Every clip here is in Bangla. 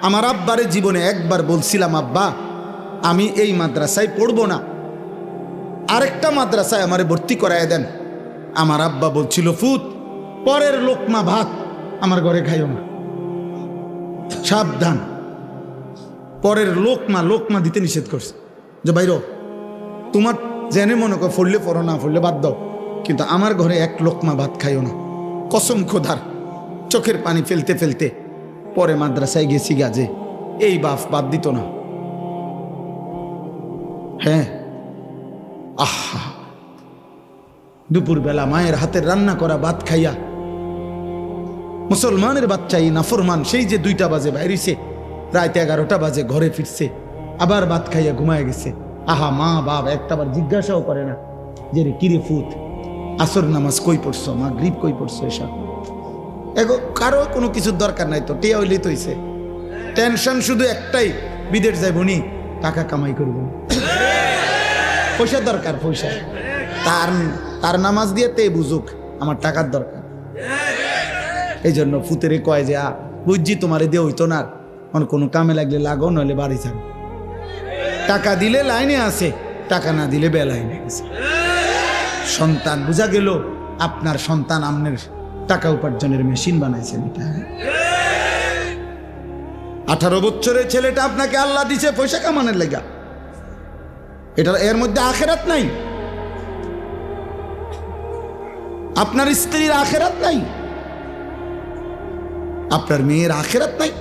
আমার আব্বারে জীবনে একবার বলছিলাম, আব্বা আমি এই মাদ্রাসায় পড়বো না, আরেকটা মাদ্রাসায় আমারে ভর্তি করায় দেন। আমার আব্বা বলছিল, ফুত পরের লোকমা ভাত আমার ঘরে খাইও না, সাবধান। পরের লোকমা দিতে নিষেধ করছে যে বাইরো, তোমার জেনে মনে কর ফললে পড়ো, না ফললে বাদ দাও, কিন্তু আমার ঘরে এক লোকমা ভাত খাইও না। কসম খোদার, চোখের পানি ফেলতে ফেলতে পরে মাদ্রাসায় গেছি গাজে, এই বাপ বাদ দিত না। হ্যাঁ, আহা, দুপুরবেলা মায়ের হাতের রান্না করা ভাত খাইয়া মুসলমানের বাচ্চাই নাফরমান সেই যে 2টা বাজে বাইরেছে, রাত 11টা বাজে ঘরে ফিরছে, আবার ভাত খাইয়া ঘুমায় গেছে। আহা, মা বাপ একটাবার জিজ্ঞাসাও করে না যে রে কিরে ফুত আসর নামাজ কই পড়ছো, মাগরিব কই পড়ছো, এসব এগো কারো কোনো কিছুর দরকার নাই। তো টিয়া হইলেই তো হইছে, টেনশন শুধু একটাই, বিদেশ যাইব নি, টাকা কামাই করব, পয়সা দরকার, পয়সা। তার নামাজ দিয়ে তে বুঝুক আমার টাকার দরকার। এই জন্য ফুতেরে কয় যে বুঝছি তোমারে দিয়ে হইতো না, কোনো কামে লাগলে লাগো, নইলে বাড়ি যাবে। টাকা দিলে লাইনে আছে, টাকা না দিলে বেলাইনে গেছে। সন্তান বুঝা গেল, আপনার সন্তান আপনার টাকা উপার্জনের মেশিন বানাইছেন। এটা 18 বছরের ছেলেটা আপনাকে আল্লাহ দিছে পয়সা কামানোর লাগা, এটা এর মধ্যে আখেরাত নাই। আপনার স্ত্রীর আখেরাত নাই, আপনার মেয়ের আখেরাত নাই।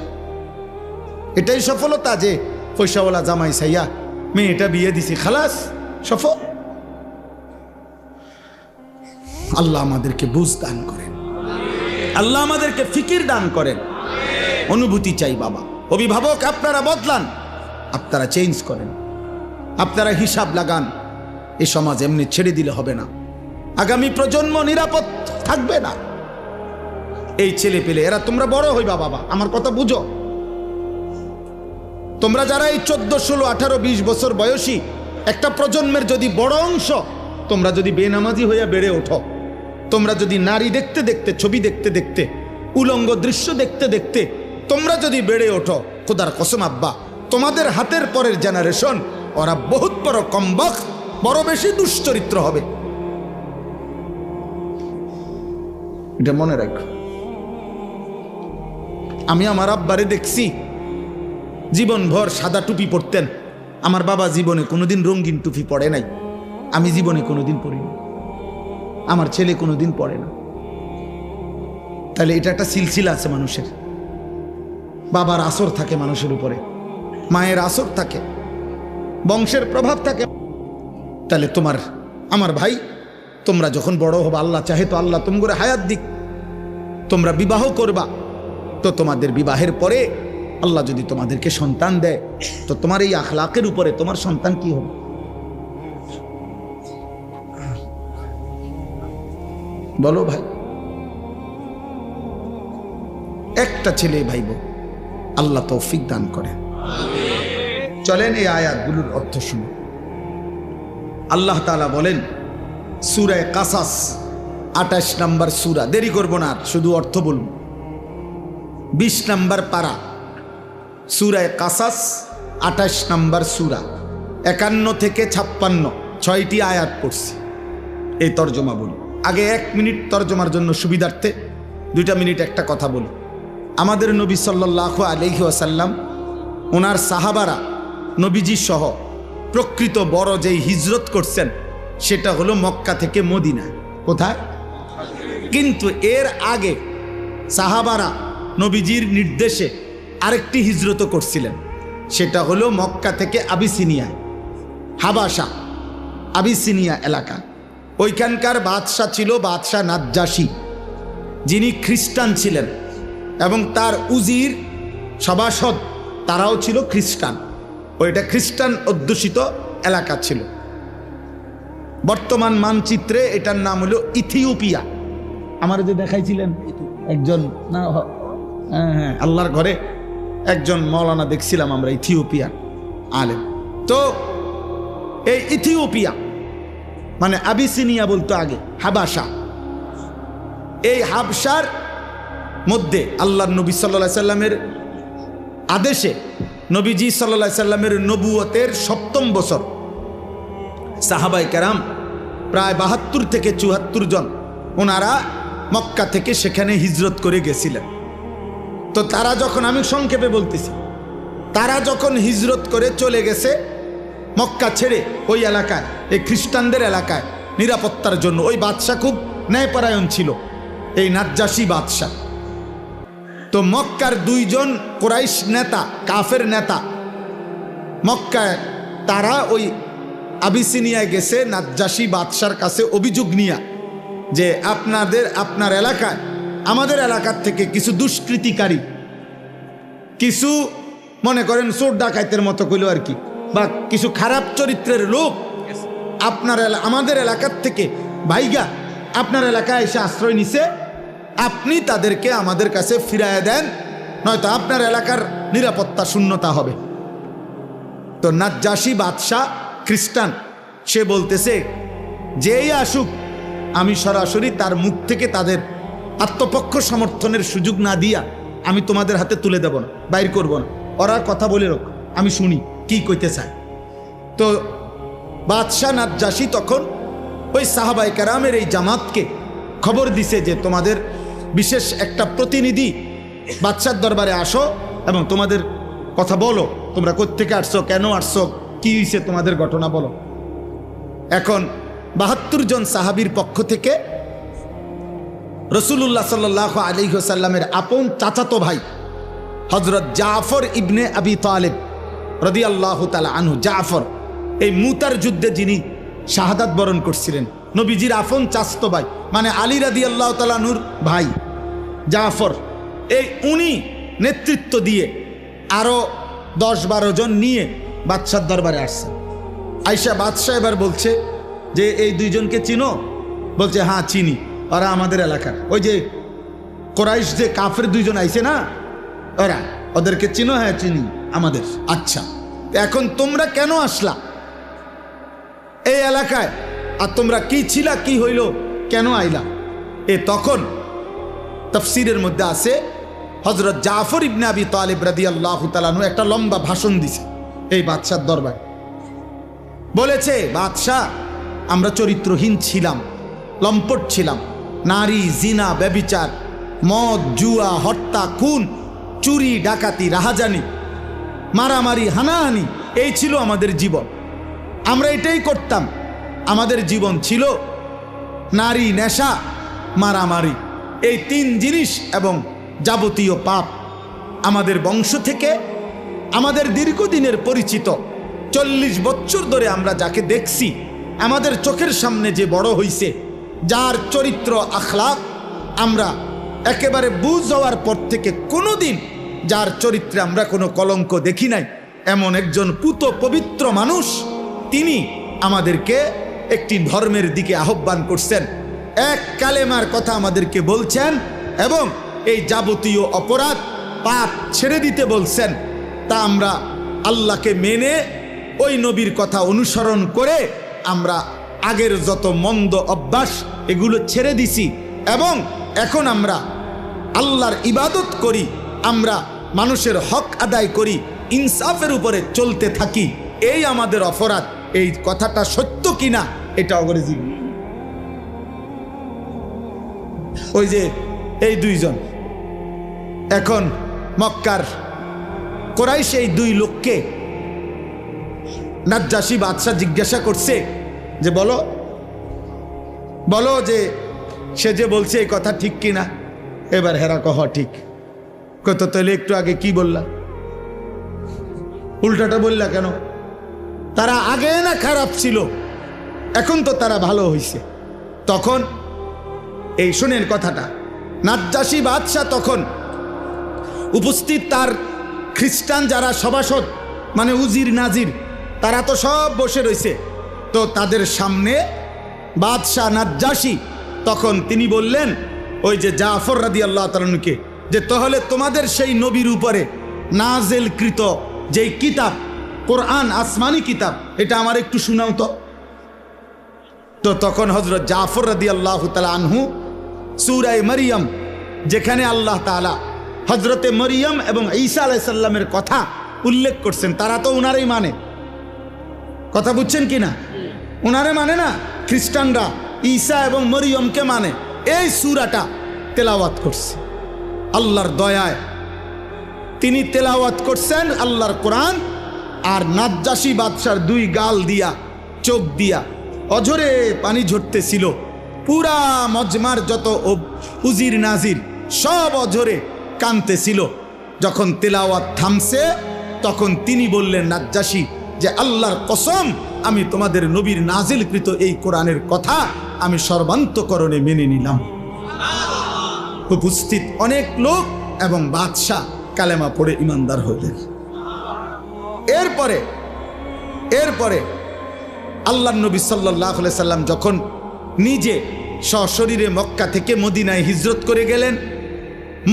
এটাই সফলতা যে পয়সাওয়ালা জামাই সাইয়া মেয়েটা বিয়ে দিছি, খালাস সফল। আল্লাহ আমাদেরকে বুঝ দান করেন, আল্লাহ আমাদেরকে ফিকির দান করেন। অনুভূতি চাই বাবা। অভিভাবক আপনারা বদলান, আপনারা চেঞ্জ করেন, আপনারা হিসাব লাগান। এই সমাজ এমনি ছেড়ে দিলে হবে না, আগামী প্রজন্ম নিরাপদ থাকবে না। এই ছেলে পেলে এরা, তোমরা বড় হইবা বাবা, আমার কথা বুঝো। তোমরা যারা এই 14, 16, 18, 20 বছর বয়সী একটা প্রজন্মের যদি বড় অংশ, তোমরা যদি বেনামাজি হইয়া বেড়ে ওঠো, তোমরা যদি নারী দেখতে দেখতে, ছবি দেখতে দেখতে, উলঙ্গ দৃশ্য দেখতে দেখতে তোমরা যদি বেড়ে ওঠো, খোদার কসম আব্বা, তোমাদের হাতের পরের জেনারেশন ওরা বহুত বড় কমবখ, বড় বেশি দুশ্চরিত্র হবে। এটা মনে রাখো। আমি আমার আব্বারে দেখছি জীবনভর সাদা টুপি পরতেন। আমার বাবা জীবনে কোনোদিন রঙিন টুপি পরে নাই, আমি জীবনে কোনোদিন পরিনি, আমার ছেলে কোনোদিন পরে না। তাহলে এটা একটা সিলসিলা আছে মানুষের। বাবার আসর থাকে মানুষের উপরে, মায়ের আসর থাকে, বংশের প্রভাব থাকে। তাহলে তোমার আমার ভাই, তোমরা যখন বড় হবা, আল্লাহ চাহে তো আল্লাহ তোমরা হায়াত দিক, তোমরা বিবাহ করবা, তো তোমাদের বিবাহের পরে আল্লাহ যদি তোমাদেরকে সন্তান দেয়, তো তোমার এই আখলাকের উপরে তোমার সন্তান কি হবে? বলো ভাই। একটা ছেলে ভাইব, আল্লাহ তৌফিক দান করে। চলেন এই আয়াতগুলোর অর্থ শুনুন। আল্লাহ তাআলা বলেন সূরা কাসাস 28 নম্বর সূরা, দেরি করব না, শুধু অর্থ বলবো। 20 নম্বর পারা, সূরা কাসাস 28 নম্বর সূরা, 51 থেকে 56 6টি আয়াত পড়ছি। এই তর্জমা বলি। আগে 1 মিনিট তর্জমার জন্য সুবিধার্থে 2টা মিনিট একটা কথা বলি। আমাদের নবী সাল্লাল্লাহু আলাইহি ওয়াসাল্লাম, ওনার সাহাবারা নবীজি সহ প্রকৃত বড় যেই হিজরত করছেন সেটা হলো মক্কা থেকে মদিনা। কোথায়? কিন্তু এর আগে সাহাবারা নবীজির নির্দেশে আরেকটি হিজরত করছিলেন, সেটা হলো মক্কা থেকে আবিসিনিয়া, হাবাসা, আবিসিনিয়া এলাকা। ওইখানকার বাদশাহ ছিল বাদশাহ নাজ্জাশী, যিনি খ্রিস্টান ছিলেন, এবং তার উজির সভাসদ তারাও ছিল খ্রিস্টান। ওইটা খ্রিস্টান অধ্যুষিত এলাকা ছিল। বর্তমান মানচিত্রে এটার নাম হলো ইথিওপিয়া। আমার যে দেখাইছিলেন একজন, না হ্যাঁ, আল্লাহর ঘরে একজন মৌলানা দেখছিলাম আমরা, ইথিওপিয়া আলেম। তো এই ইথিওপিয়া মানে আবিসিনিয়া বলতো আগে, হাবাসা। এই হাবসার মধ্যে আল্লাহর নবী সাল্লাল্লাহু আলাইহি সাল্লামের আদেশে নবীজি সাল্লাল্লাহু আলাইহি সাল্লামের নবুয়তের ৭ম বছর সাহাবায়ে কেরাম প্রায় ৭২ থেকে ৭৪ জন ওনারা মক্কা থেকে সেখানে হিজরত করে গেছিলেন। তো তারা যখন, আমি সংক্ষেপে বলতেছি, তারা যখন হিজরত করে চলে গেছে মক্কা ছেড়ে ওই এলাকায়, এই খ্রিস্টানদের এলাকায় নিরাপত্তার জন্য, ওই বাদশাহ খুব ন্যায়পরায়ণ ছিল, এই নাজ্জাশী বাদশাহ। তো মক্কার 2 জন কুরাইশ নেতা, কাফের নেতা মক্কায়, তারা ওই আবিসিনিয়ায় গেছে নাজ্জাশী বাদশার কাছে অভিযোগ নিয়ে যে আপনার এলাকায় আমাদের এলাকার থেকে কিছু দুষ্কৃতিকারী, কিছু মনে করেন চোর ডাকাইতের মতো কইলো আর কি, বা কিছু খারাপ চরিত্রের লোক আমাদের এলাকার থেকে ভাইগা আপনার এলাকায় এসে আশ্রয় নিছে, আপনি তাদেরকে আমাদের কাছে ফিরাইয়া দেন, নয়তো আপনার এলাকার নিরাপত্তা শূন্যতা হবে। তো নাজ্জাশী বাদশাহ খ্রিস্টান, সে বলতেছে যেই আসুক আমি সরাসরি তার মুখ থেকে তাদের আত্মপক্ষ সমর্থনের সুযোগ না দিয়া আমি তোমাদের হাতে তুলে দেব না, বাইর করব না, ওরা কথা বলে রোক, আমি শুনি কি কইতে চায়। তো বাদশাহ নাজ্জাশী তখন ওই সাহাবায়ে কেরামের এই জামাতকে খবর দিছে যে তোমাদের বিশেষ একটা প্রতিনিধি বাদশার দরবারে আসো এবং তোমাদের কথা বলো, তোমরা কোত্থেকে আসছো, কেন আসছো, কি হয়েছে তোমাদের ঘটনা বলো। এখন ৭২ জন সাহাবীর পক্ষ থেকে রাসূলুল্লাহ সাল্লাল্লাহু আলাইহি ওয়াসাল্লামের আপন চাচাতো ভাই হযরত জাফর ইবনে আবি তালেব রাদিয়াল্লাহু তাআলা আনহু, জাফর এই মুতার যুদ্ধে যিনি শাহাদাত বরণ করছিলেন, নবীজির আপন চাচাতো ভাই, মানে আলী রাদিয়াল্লাহু তাআলা আনহুর ভাই জাফর, এই উনি নেতৃত্ব দিয়ে আরো 10-12 জন নিয়ে বাদশার দরবারে আসছে। আয়েশা বাদশাহ এবার বলছে যে এই 2 জনকে চিনো? বলছে হ্যাঁ চিনি, ওরা আমাদের এলাকার, ওই যে কুরাইশ যে কাফের 2 জন আইছে না, ওরা, ওদেরকে চিনো? হ্যাঁ চিনি, আমাদের। আচ্ছা, এখন তোমরা কেন আসলা এই এলাকায়, আর তোমরা কি ছিলা, কি হইল, কেন আইলা? তখন তাফসীরের মধ্যে আছে হযরত জাফর ইবনে আবি তালিব রাদিয়াল্লাহু তাআলা আনহু একটা লম্বা ভাষণ দিছে এই বাদশার দরবারে। বলেছে, বাদশাহ আমরা চরিত্রহীন ছিলাম, লম্পট ছিলাম, নারী, জিনা, ব্যভিচার, মদ, জুয়া, হত্যা, খুন, চুরি, ডাকাতি, রাহাজানি, মারামারি, হানাহানি, এই ছিল আমাদের জীবন। আমরা এটাই করতাম। আমাদের জীবন ছিল নারী, নেশা, মারামারি, এই 3 জিনিস এবং যাবতীয় পাপ। আমাদের বংশ থেকে আমাদের দীর্ঘদিনের পরিচিত 40 বছর ধরে আমরা যাকে দেখছি, আমাদের চোখের সামনে যে বড় হইছে, যার চরিত্র আখলাক আমরা একেবারে বুঝ হওয়ার পর থেকে কোনোদিন যার চরিত্রে আমরা কোনো কলঙ্ক দেখি নাই, এমন একজন পুত পবিত্র মানুষ, তিনি আমাদেরকে একটি ধর্মের দিকে আহ্বান করছেন, এক কালেমার কথা আমাদেরকে বলছেন এবং এই যাবতীয় অপরাধ পাপ ছেড়ে দিতে বলছেন। তা আমরা আল্লাহকে মেনে ওই নবীর কথা অনুসরণ করে আমরা আগের যত মন্দ অভ্যাস এগুলো ছেড়ে দিছি এবং এখন আমরা আল্লাহর ইবাদত করি, আমরা মানুষের হক আদায় করি, ইনসাফের উপরে চলতে থাকি, এই আমাদের অপরাধ। এই কথাটা সত্য কিনা এটা অগরেজি। ওই যে এই 2 জন এখন মক্কার কুরাইশ এই 2 লোককে নাজ্জাশী বাদশাহ জিজ্ঞাসা করছে যে বলো যে সে যে বলছে এই কথা ঠিক কিনা। এবার হেরা কহ ঠিক, কত তাহলে একটু আগে কি বললা, উল্টাটা বললা কেন? তারা আগে না খারাপ ছিল, এখন তো তারা ভালো হইছে। তখন এই শুনেন কথাটা, নাজ্জাশী বাদশাহ তখন উপস্থিত তার খ্রিস্টান যারা সভাসদ, মানে উজির নাজির, তারা তো সব বসে রয়েছে। তো তাদের সামনে বাদশাহ নাজ্জাশী তখন তিনি বললেন ওই যে জাফর রাদিয়াল্লাহু তাআলা আনহুকে, যে তাহলে তোমাদের সেই নবীর উপরে নাজিলকৃত যেই কিতাব কোরআন, আসমানি কিতাব, এটা আমার একটু শোনাও তো। তো তখন হযরত জাফর রাদিয়াল্লাহু তাআলা আনহু সূরা মারইয়াম, যেখানে আল্লাহ তাআলা হজরতে মরিয়ম এবং ঈসা আলাইহিস সালামের কথা উল্লেখ করছেন, তারা তো উনারই মানে। কথা বুঝছেন কিনা? উনারে মানে না, খ্রিস্টানরা ঈসা এবং মরিয়মকে মানে। এই সূরাটা তেলাওয়াত করছে আল্লাহর দয়ায়, তিনি তেলাওয়াত করছেন আল্লাহর কোরআন। আর নাজ্জাশী বাদশার দুই গাল দিয়া, চোখ দিয়া অঝরে পানি ঝরতেছিল। পুরা মজমার যত উজির নাজির সব অঝরে কাঁদতেছিল। যখন তেলাওয়াত থামছে তখন তিনি বললেন, নাজ্জাশী, যে আল্লাহর কসম, আমি তোমাদের নবীর নাজিলকৃত এই কোরআনের কথা আমি সর্বান্তকরণে মেনে নিলাম। উপস্থিত অনেক লোক এবং বাদশাহ কালেমা পড়ে ইমানদার হইলেন। এরপরে আল্লাহর নবী সাল্লাল্লাহু আলাইহি সাল্লাম যখন নিজে সশরীরে মক্কা থেকে মদিনায় হিজরত করে গেলেন,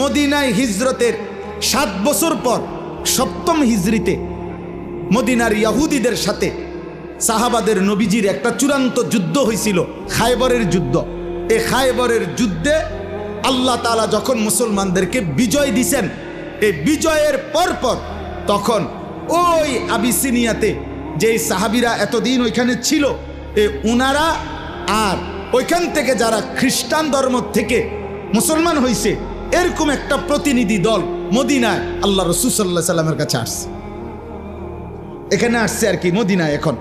মদিনায় হিজরতের 7 বছর পর 7ম হিজরিতে মদিনার ইহুদিদের সাথে সাহাবাদের নবীজির একটা চূড়ান্ত যুদ্ধ হয়েছিল, খায়বরের যুদ্ধ। এই খায়বরের যুদ্ধে আল্লাহ তাআলা যখন মুসলমানদেরকে বিজয় দিছেন, এই বিজয়ের পরপর তখন ওই আবিসিনিয়াতে যেই সাহাবীরা এতদিন ওইখানে ছিল, উনারা আর ওইখান থেকে যারা খ্রিস্টান ধর্ম থেকে মুসলমান হয়েছে, এরকম একটা প্রতিনিধি দল মদিনায় আল্লাহ রাসূল সাল্লাল্লাহু আলাইহি সাল্লামের কাছে আসছে। এখানে আসছে আর কি, মদিনায় এখন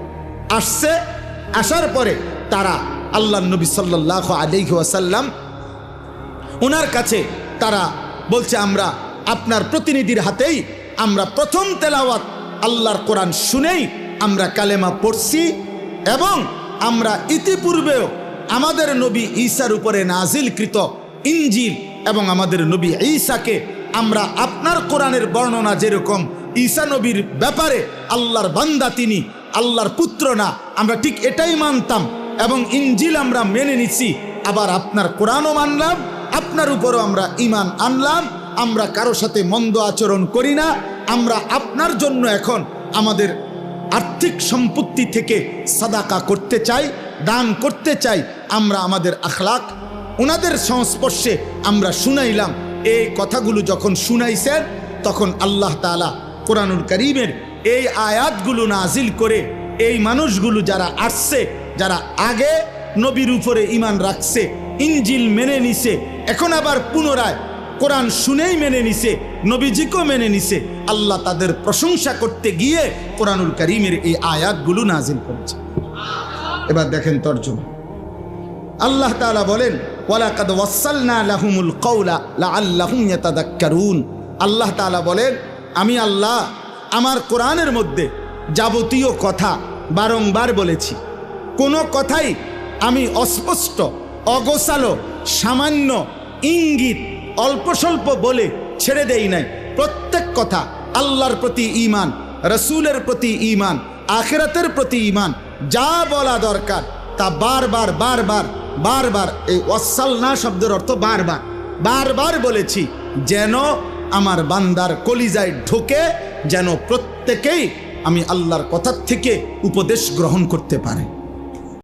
আসছে। আসার পরে তারা আল্লাহর নবী সাল্লাল্লাহু আলাইহি ওয়াসাল্লাম ওনার কাছে তারা বলছে, আমরা আপনার প্রতিনিধির হাতেই আমরা প্রথম তেলাওয়াত আল্লাহর কোরআন শুনেই আমরা কালেমা পড়ছি, এবং আমরা ইতিপূর্বেও আমাদের নবী ঈসার উপরে নাজিলকৃত ইনজিল এবং আমাদের নবী ঈসাকে আমরা আপনার কোরআনের বর্ণনা যেরকম ঈসা নবীর ব্যাপারে আল্লাহর বান্দা, তিনি আল্লাহর পুত্র না, আমরা ঠিক এটাই মানতাম এবং ইনজিল আমরা মেনে নিছি। আবার আপনার কোরআনও মানলাম, আপনার উপরও আমরা ঈমান আনলাম। আমরা কারো সাথে মন্দ আচরণ করি না। আমরা আপনার জন্য এখন আমাদের আর্থিক সম্পত্তি থেকে সাদাকা করতে চাই, দান করতে চাই। আমরা আমাদের আখলাক ওনাদের সংস্পর্শে আমরা শুনাইলাম। এই কথাগুলো যখন শুনাইছেন তখন আল্লাহ তাআলা কোরআনুল কারীমের এই আয়াতগুলো নাজিল করে এই মানুষগুলো যারা আসছে, যারা আগে নবীর উপরে ঈমান রাখছে, ইনজিল মেনে নিছে, এখন আবার পুনরায় কোরআন শুনেই মেনে নিছে, নবীজিকেও মেনে নিছে, আল্লাহ তাদের প্রশংসা করতে গিয়ে কোরআনুল কারীমের এই আয়াতগুলো নাজিল করেছে। এবার দেখেন তরজমা। আল্লাহ তাআলা বলেন, ওয়ালাকাদ ওয়াসালনা লাহুমুল কওলা লাআল্লাহুম ইয়াতাযাক্কারুন। আল্লাহ তাআলা বলেন, আমি আল্লাহ আমার কোরআনের মধ্যে যাবতীয় কথা বারংবার বলেছি। কোনো কথাই আমি অস্পষ্ট, অগোছালো, সামান্য ইঙ্গিত অল্প স্বল্প বলে ছেড়ে দেই নাই। প্রত্যেক কথা আল্লাহর প্রতি ঈমান, রাসূলের প্রতি ঈমান, আখিরাতের প্রতি ঈমান, যা বলা দরকার তা বারবার বারবার বারবার, এই ওয়াসালনা শব্দের অর্থ বারবার বারবার বলেছি, যেন আমার বান্দার কলিজায় ঢোকে, যেন প্রত্যেকেই আমি আল্লাহর কথা থেকে উপদেশ গ্রহণ করতে পারে।